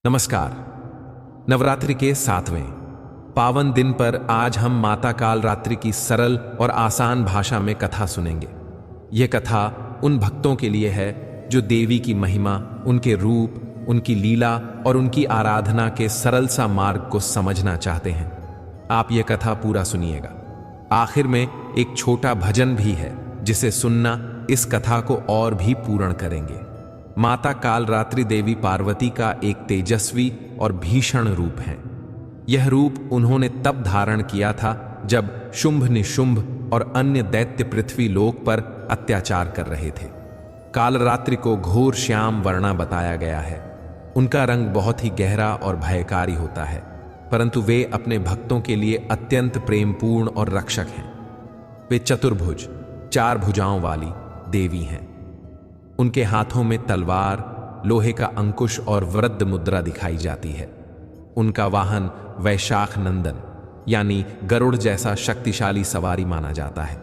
नमस्कार। नवरात्रि के 7वें पावन दिन पर आज हम माता काल रात्रि की सरल और आसान भाषा में कथा सुनेंगे। यह कथा उन भक्तों के लिए है जो देवी की महिमा, उनके रूप, उनकी लीला और उनकी आराधना के सरल सा मार्ग को समझना चाहते हैं। आप यह कथा पूरा सुनिएगा। आखिर में एक छोटा भजन भी है जिसे सुनना इस कथा को और भी पूर्ण करेंगे। माता काल रात्रि देवी पार्वती का एक तेजस्वी और भीषण रूप है। यह रूप उन्होंने तब धारण किया था जब शुंभ निशुंभ और अन्य दैत्य पृथ्वी लोक पर अत्याचार कर रहे थे। काल रात्रि को घोर श्याम वर्णा बताया गया है। उनका रंग बहुत ही गहरा और भयकारी होता है, परंतु वे अपने भक्तों के लिए अत्यंत प्रेमपूर्ण और रक्षक हैं। वे चतुर्भुज, 4 भुजाओं वाली देवी हैं। उनके हाथों में तलवार, लोहे का अंकुश और वृद्ध मुद्रा दिखाई जाती है। उनका वाहन वैशाख नंदन यानी गरुड़ जैसा शक्तिशाली सवारी माना जाता है।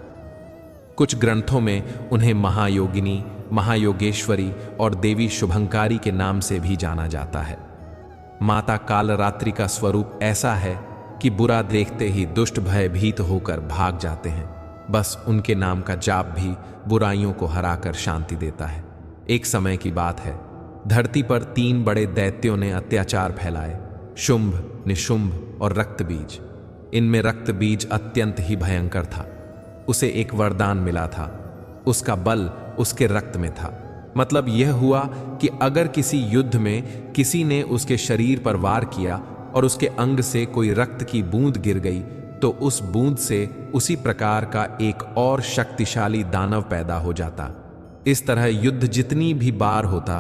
कुछ ग्रंथों में उन्हें महायोगिनी, महायोगेश्वरी और देवी शुभंकारी के नाम से भी जाना जाता है। माता कालरात्रि का स्वरूप ऐसा है कि बुरा देखते ही दुष्ट भयभीत होकर भाग जाते हैं। बस उनके नाम का जाप भी बुराइयों को हराकर शांति देता है। एक समय की बात है, धरती पर 3 बड़े दैत्यों ने अत्याचार फैलाए, शुंभ, निशुंभ और रक्तबीज। इनमें रक्तबीज अत्यंत ही भयंकर था। उसे एक वरदान मिला था, उसका बल उसके रक्त में था। मतलब यह हुआ कि अगर किसी युद्ध में किसी ने उसके शरीर पर वार किया और उसके अंग से कोई रक्त की बूंद गिर गई तो उस बूंद से उसी प्रकार का एक और शक्तिशाली दानव पैदा हो जाता। इस तरह युद्ध जितनी भी बार होता,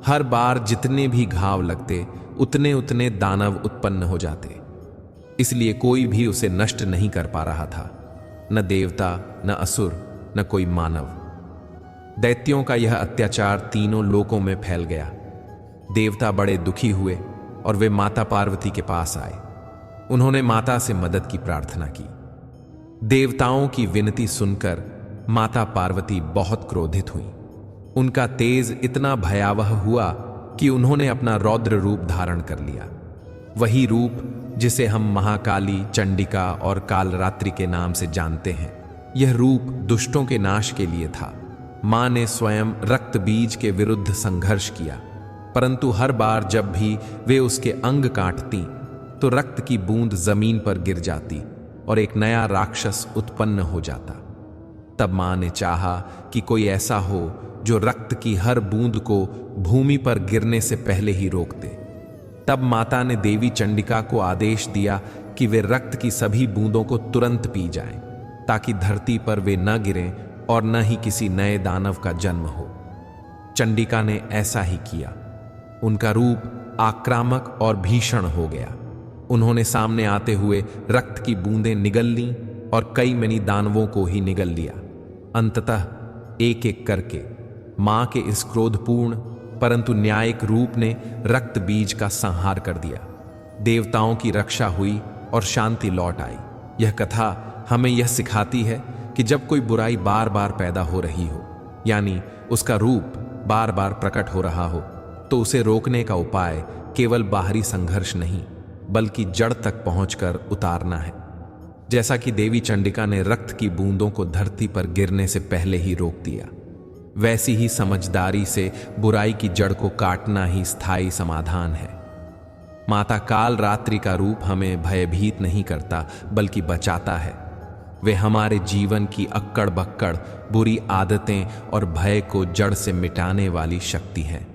हर बार जितने भी घाव लगते, उतने उतने दानव उत्पन्न हो जाते। इसलिए कोई भी उसे नष्ट नहीं कर पा रहा था, न देवता, न असुर, न कोई मानव। दैत्यों का यह अत्याचार तीनों लोकों में फैल गया। देवता बड़े दुखी हुए और वे माता पार्वती के पास आए। उन्होंने माता से मदद की प्रार्थना की। देवताओं की विनती सुनकर माता पार्वती बहुत क्रोधित हुई। उनका तेज इतना भयावह हुआ कि उन्होंने अपना रौद्र रूप धारण कर लिया। वही रूप जिसे हम महाकाली, चंडिका और कालरात्रि के नाम से जानते हैं। यह रूप दुष्टों के नाश के लिए था। मां ने स्वयं रक्त बीज के विरुद्ध संघर्ष किया, परंतु हर बार जब भी वे उसके अंग काटती तो रक्त की बूंद जमीन पर गिर जाती और एक नया राक्षस उत्पन्न हो जाता। तब मां ने चाहा कि कोई ऐसा हो जो रक्त की हर बूंद को भूमि पर गिरने से पहले ही रोक दे। तब माता ने देवी चंडिका को आदेश दिया कि वे रक्त की सभी बूंदों को तुरंत पी जाएं, ताकि धरती पर वे न गिरें और न ही किसी नए दानव का जन्म हो। चंडिका ने ऐसा ही किया। उनका रूप आक्रामक और भीषण हो गया। उन्होंने सामने आते हुए रक्त की बूंदें निगल लीं और कई मनी दानवों को ही निगल लिया। अंततः एक एक करके मां के इस क्रोधपूर्ण परंतु न्यायिक रूप ने रक्त बीज का संहार कर दिया। देवताओं की रक्षा हुई और शांति लौट आई। यह कथा हमें यह सिखाती है कि जब कोई बुराई बार बार पैदा हो रही हो, यानी उसका रूप बार बार प्रकट हो रहा हो, तो उसे रोकने का उपाय केवल बाहरी संघर्ष नहीं बल्कि जड़ तक पहुंचकर उतारना है। जैसा कि देवी चंडिका ने रक्त की बूंदों को धरती पर गिरने से पहले ही रोक दिया, वैसी ही समझदारी से बुराई की जड़ को काटना ही स्थायी समाधान है। माता काल रात्रि का रूप हमें भयभीत नहीं करता बल्कि बचाता है। वे हमारे जीवन की अक्कड़ बक्कड़, बुरी आदतें और भय को जड़ से मिटाने वाली शक्ति है।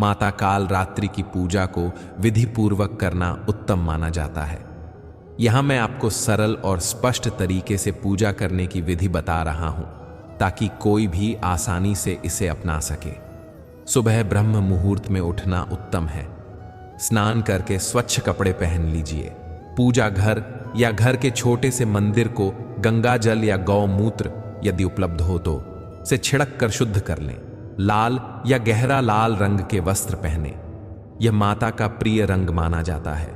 माता काल रात्रि की पूजा को विधि पूर्वक करना उत्तम माना जाता है। यहां मैं आपको सरल और स्पष्ट तरीके से पूजा करने की विधि बता रहा हूं, ताकि कोई भी आसानी से इसे अपना सके। सुबह ब्रह्म मुहूर्त में उठना उत्तम है। स्नान करके स्वच्छ कपड़े पहन लीजिए। पूजा घर या घर के छोटे से मंदिर को गंगा जल या गौमूत्र यदि उपलब्ध हो तो से छिड़क कर शुद्ध कर लें। लाल या गहरा लाल रंग के वस्त्र पहने। यह माता का प्रिय रंग माना जाता है।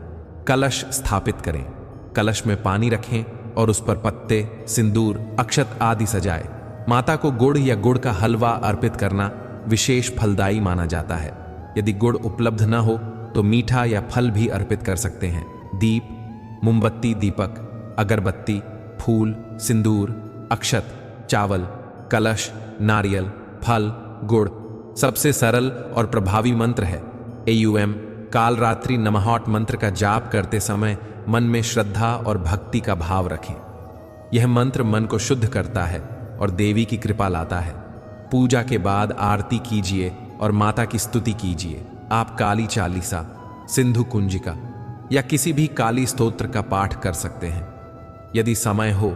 कलश स्थापित करें। कलश में पानी रखें और उस पर पत्ते, सिंदूर, अक्षत आदि सजाएं। माता को गुड़ या गुड़ का हलवा अर्पित करना विशेष फलदायी माना जाता है। यदि गुड़ उपलब्ध न हो तो मीठा या फल भी अर्पित कर सकते हैं। दीप, मोमबत्ती, दीपक, अगरबत्ती, फूल, सिंदूर, अक्षत, चावल, कलश, नारियल, फल, गुड़। सबसे सरल और प्रभावी मंत्र है AUM काल रात्रि नमःट मंत्र का जाप करते समय मन में श्रद्धा और भक्ति का भाव रखें। यह मंत्र मन को शुद्ध करता है और देवी की कृपा लाता है। पूजा के बाद आरती कीजिए और माता की स्तुति कीजिए। आप काली चालीसा, सिंधु कुंजिका या किसी भी काली स्तोत्र का पाठ कर सकते हैं। यदि समय हो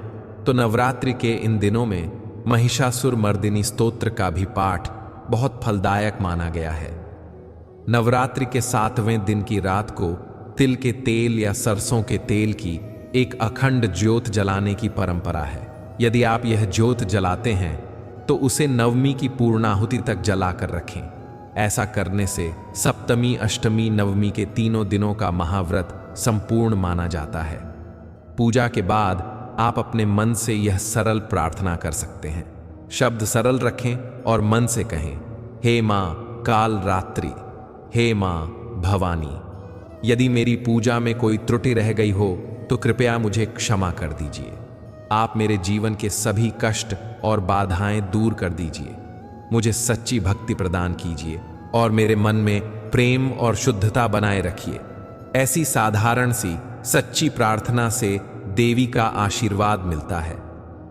तो नवरात्रि के इन दिनों में महिषासुर मर्दिनी स्तोत्र का भी पाठ बहुत फलदायक माना गया है। नवरात्रि के 7वें दिन की रात को तिल के तेल या सरसों के तेल की एक अखंड ज्योत जलाने की परंपरा है। यदि आप यह ज्योत जलाते हैं तो उसे नवमी की पूर्णाहुति तक जलाकर रखें। ऐसा करने से सप्तमी, अष्टमी, नवमी के तीनों दिनों का महाव्रत संपूर्ण माना जाता है। पूजा के बाद आप अपने मन से यह सरल प्रार्थना कर सकते हैं। शब्द सरल रखें और मन से कहें, हे मां काल रात्रि, हे मां भवानी, यदि मेरी पूजा में कोई त्रुटि रह गई हो तो कृपया मुझे क्षमा कर दीजिए। आप मेरे जीवन के सभी कष्ट और बाधाएं दूर कर दीजिए। मुझे सच्ची भक्ति प्रदान कीजिए और मेरे मन में प्रेम और शुद्धता बनाए रखिए। ऐसी साधारण सी सच्ची प्रार्थना से देवी का आशीर्वाद मिलता है।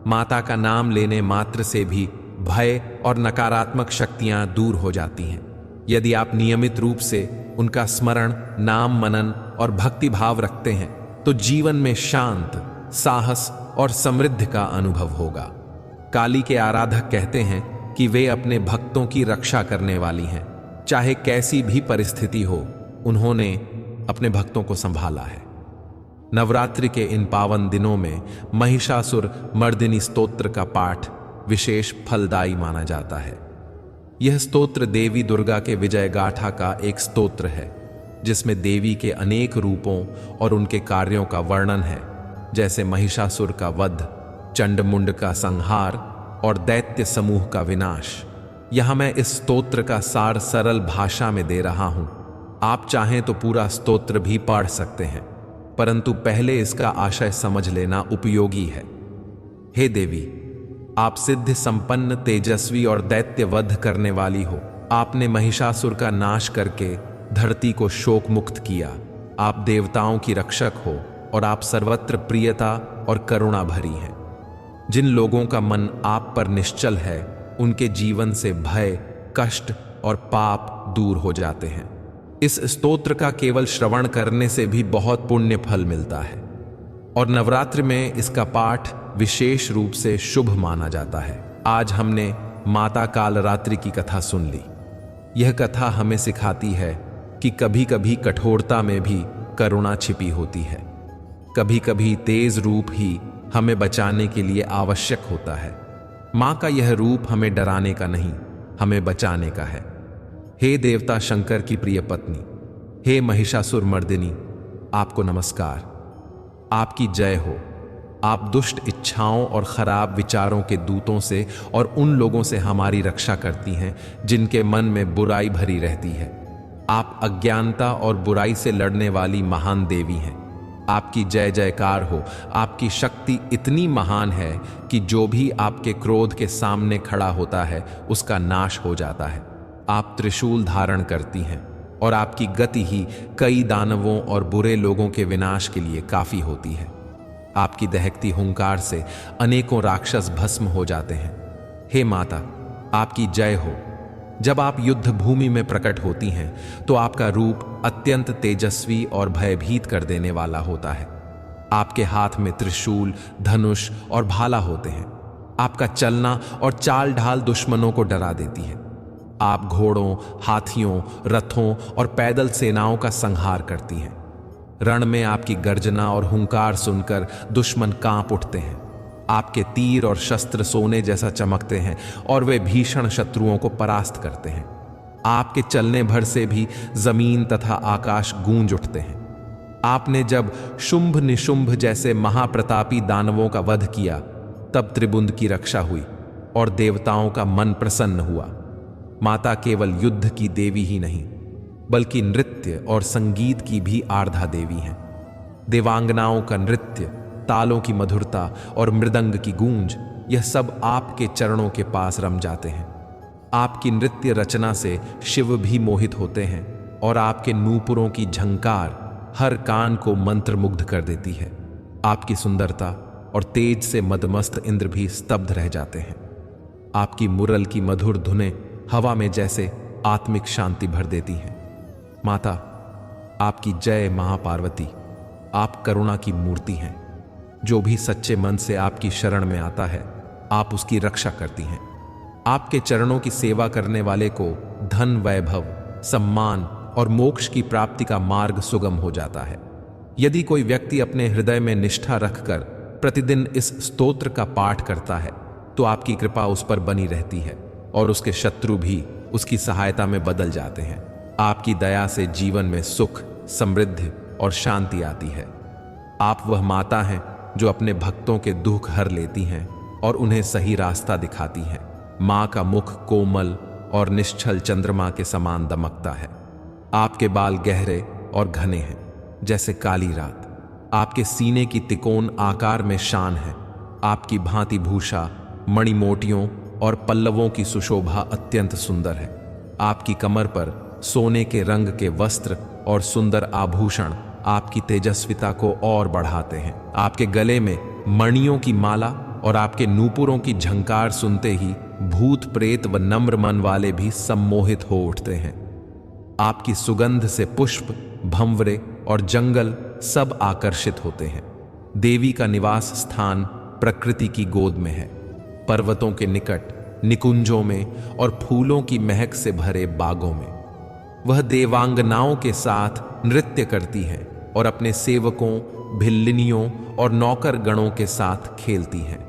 माता का नाम लेने मात्र से भी भय और नकारात्मक शक्तियां दूर हो जाती हैं। यदि आप नियमित रूप से उनका स्मरण, नाम मनन और भक्ति भाव रखते हैं तो जीवन में शांत, साहस और समृद्धि का अनुभव होगा। काली के आराधक कहते हैं कि वे अपने भक्तों की रक्षा करने वाली हैं। चाहे कैसी भी परिस्थिति हो, उन्होंने अपने भक्तों को संभाला है। नवरात्रि के इन पावन दिनों में महिषासुर मर्दिनी स्तोत्र का पाठ विशेष फलदायी माना जाता है। यह स्तोत्र देवी दुर्गा के विजय गाथा का एक स्तोत्र है, जिसमें देवी के अनेक रूपों और उनके कार्यों का वर्णन है, जैसे महिषासुर का वध, चंडमुंड का संहार और दैत्य समूह का विनाश। यहां मैं इस स्तोत्र का सार सरल भाषा में दे रहा हूं। आप चाहें तो पूरा स्तोत्र भी पढ़ सकते हैं, परंतु पहले इसका आशय समझ लेना उपयोगी है। हे देवी, आप सिद्ध संपन्न, तेजस्वी और दैत्य वध करने वाली हो। आपने महिषासुर का नाश करके धरती को शोक मुक्त किया। आप देवताओं की रक्षक हो और आप सर्वत्र प्रियता और करुणा भरी हैं। जिन लोगों का मन आप पर निश्चल है, उनके जीवन से भय, कष्ट और पाप दूर हो जाते हैं। इस स्तोत्र का केवल श्रवण करने से भी बहुत पुण्य फल मिलता है और नवरात्रि में इसका पाठ विशेष रूप से शुभ माना जाता है। आज हमने माता कालरात्रि की कथा सुन ली। यह कथा हमें सिखाती है कि कभी कभी कठोरता में भी करुणा छिपी होती है। कभी कभी तेज रूप ही हमें बचाने के लिए आवश्यक होता है। मां का यह रूप हमें डराने का नहीं, हमें बचाने का है। हे देवता शंकर की प्रिय पत्नी, हे महिषासुर मर्दिनी, आपको नमस्कार। आपकी जय हो। आप दुष्ट इच्छाओं और खराब विचारों के दूतों से और उन लोगों से हमारी रक्षा करती हैं जिनके मन में बुराई भरी रहती है। आप अज्ञानता और बुराई से लड़ने वाली महान देवी हैं। आपकी जय जयकार हो। आपकी शक्ति इतनी महान है कि जो भी आपके क्रोध के सामने खड़ा होता है उसका नाश हो जाता है। आप त्रिशूल धारण करती हैं और आपकी गति ही कई दानवों और बुरे लोगों के विनाश के लिए काफी होती है। आपकी दहकती हुंकार से अनेकों राक्षस भस्म हो जाते हैं। हे माता, आपकी जय हो। जब आप युद्ध भूमि में प्रकट होती हैं तो आपका रूप अत्यंत तेजस्वी और भयभीत कर देने वाला होता है। आपके हाथ में त्रिशूल, धनुष और भाला होते हैं। आपका चलना और चाल ढाल दुश्मनों को डरा देती है। आप घोड़ों, हाथियों, रथों और पैदल सेनाओं का संहार करती हैं। रण में आपकी गर्जना और हुंकार सुनकर दुश्मन कांप उठते हैं। आपके तीर और शस्त्र सोने जैसा चमकते हैं और वे भीषण शत्रुओं को परास्त करते हैं। आपके चलने भर से भी जमीन तथा आकाश गूंज उठते हैं। आपने जब शुंभ निशुंभ जैसे महाप्रतापी दानवों का वध किया, तब त्रिबुंद की रक्षा हुई और देवताओं का मन प्रसन्न हुआ। माता केवल युद्ध की देवी ही नहीं, बल्कि नृत्य और संगीत की भी आराध्या देवी हैं। देवांगनाओं का नृत्य, तालों की मधुरता और मृदंग की गूंज, यह सब आपके चरणों के पास रम जाते हैं। आपकी नृत्य रचना से शिव भी मोहित होते हैं और आपके नूपुरों की झंकार हर कान को मंत्रमुग्ध कर देती है। आपकी सुंदरता और तेज से मदमस्त इंद्र भी स्तब्ध रह जाते हैं। आपकी मुरल की मधुर धुनें हवा में जैसे आत्मिक शांति भर देती हैं। माता, आपकी जय महापार्वती। आप करुणा की मूर्ति हैं। जो भी सच्चे मन से आपकी शरण में आता है, आप उसकी रक्षा करती हैं। आपके चरणों की सेवा करने वाले को धन, वैभव, सम्मान और मोक्ष की प्राप्ति का मार्ग सुगम हो जाता है। यदि कोई व्यक्ति अपने हृदय में निष्ठा रखकर प्रतिदिन इस स्तोत्र का पाठ करता है, तो आपकी कृपा उस पर बनी रहती है और उसके शत्रु भी उसकी सहायता में बदल जाते हैं। आपकी दया से जीवन में सुख, समृद्धि और शांति आती है। आप वह माता हैं जो अपने भक्तों के दुख हर लेती हैं और उन्हें सही रास्ता दिखाती हैं। माँ का मुख कोमल और निश्चल चंद्रमा के समान दमकता है। आपके बाल गहरे और घने हैं जैसे काली रात। आपके सीने की तिकोन आकार में शान है। आपकी भांति भूषा, मणिमोटियों और पल्लवों की सुशोभा अत्यंत सुंदर है। आपकी कमर पर सोने के रंग के वस्त्र और सुंदर आभूषण आपकी तेजस्विता को और बढ़ाते हैं। आपके गले में मणियों की माला और आपके नूपुरों की झंकार सुनते ही भूत, प्रेत व नम्र मन वाले भी सम्मोहित हो उठते हैं। आपकी सुगंध से पुष्प, भंवरे और जंगल सब आकर्षित होते हैं। देवी का निवास स्थान प्रकृति की गोद में है। पर्वतों के निकट, निकुंजों में और फूलों की महक से भरे बागों में वह देवांगनाओं के साथ नृत्य करती है और अपने सेवकों, भिल्लिनियों और नौकर गणों के साथ खेलती हैं।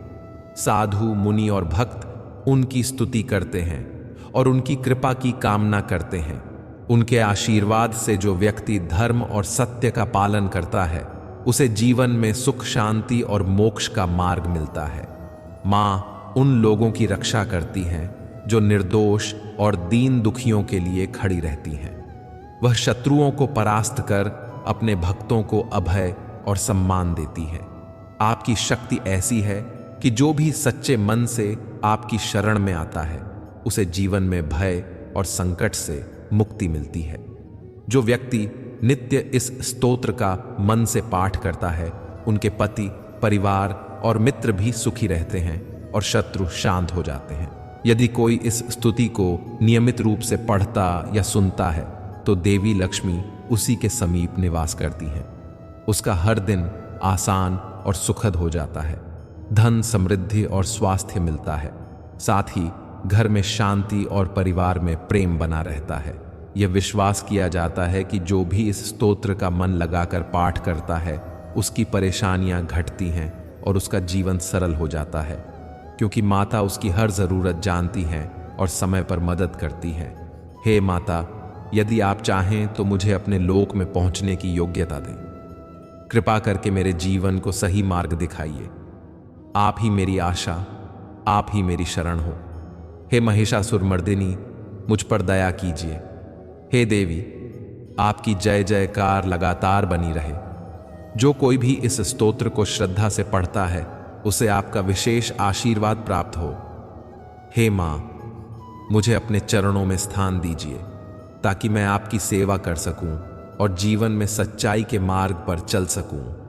साधु, मुनि और भक्त उनकी स्तुति करते हैं और उनकी कृपा की कामना करते हैं। उनके आशीर्वाद से जो व्यक्ति धर्म और सत्य का पालन करता है, उसे जीवन में सुख, शांति और मोक्ष का मार्ग मिलता है। माँ उन लोगों की रक्षा करती हैं जो निर्दोष और दीन दुखियों के लिए खड़ी रहती हैं। वह शत्रुओं को परास्त कर अपने भक्तों को अभय और सम्मान देती है। आपकी शक्ति ऐसी है कि जो भी सच्चे मन से आपकी शरण में आता है, उसे जीवन में भय और संकट से मुक्ति मिलती है। जो व्यक्ति नित्य इस स्तोत्र का मन से पाठ करता है, उनके पति, परिवार और मित्र भी सुखी रहते हैं और शत्रु शांत हो जाते हैं। यदि कोई इस स्तुति को नियमित रूप से पढ़ता या सुनता है, तो देवी लक्ष्मी उसी के समीप निवास करती हैं। उसका हर दिन आसान और सुखद हो जाता है। धन, समृद्धि और स्वास्थ्य मिलता है। साथ ही घर में शांति और परिवार में प्रेम बना रहता है। यह विश्वास किया जाता है कि जो भी इस स्तोत्र का मन लगाकर पाठ करता है, उसकी परेशानियां घटती हैं और उसका जीवन सरल हो जाता है, क्योंकि माता उसकी हर जरूरत जानती हैं और समय पर मदद करती हैं। हे माता, यदि आप चाहें तो मुझे अपने लोक में पहुंचने की योग्यता दें। कृपा करके मेरे जीवन को सही मार्ग दिखाइए। आप ही मेरी आशा, आप ही मेरी शरण हो। हे महिषासुरमर्दिनी, मुझ पर दया कीजिए। हे देवी, आपकी जय जयकार लगातार बनी रहे। जो कोई भी इस स्तोत्र को श्रद्धा से पढ़ता है, उसे आपका विशेष आशीर्वाद प्राप्त हो। हे माँ, मुझे अपने चरणों में स्थान दीजिए ताकि मैं आपकी सेवा कर सकूं और जीवन में सच्चाई के मार्ग पर चल सकूं।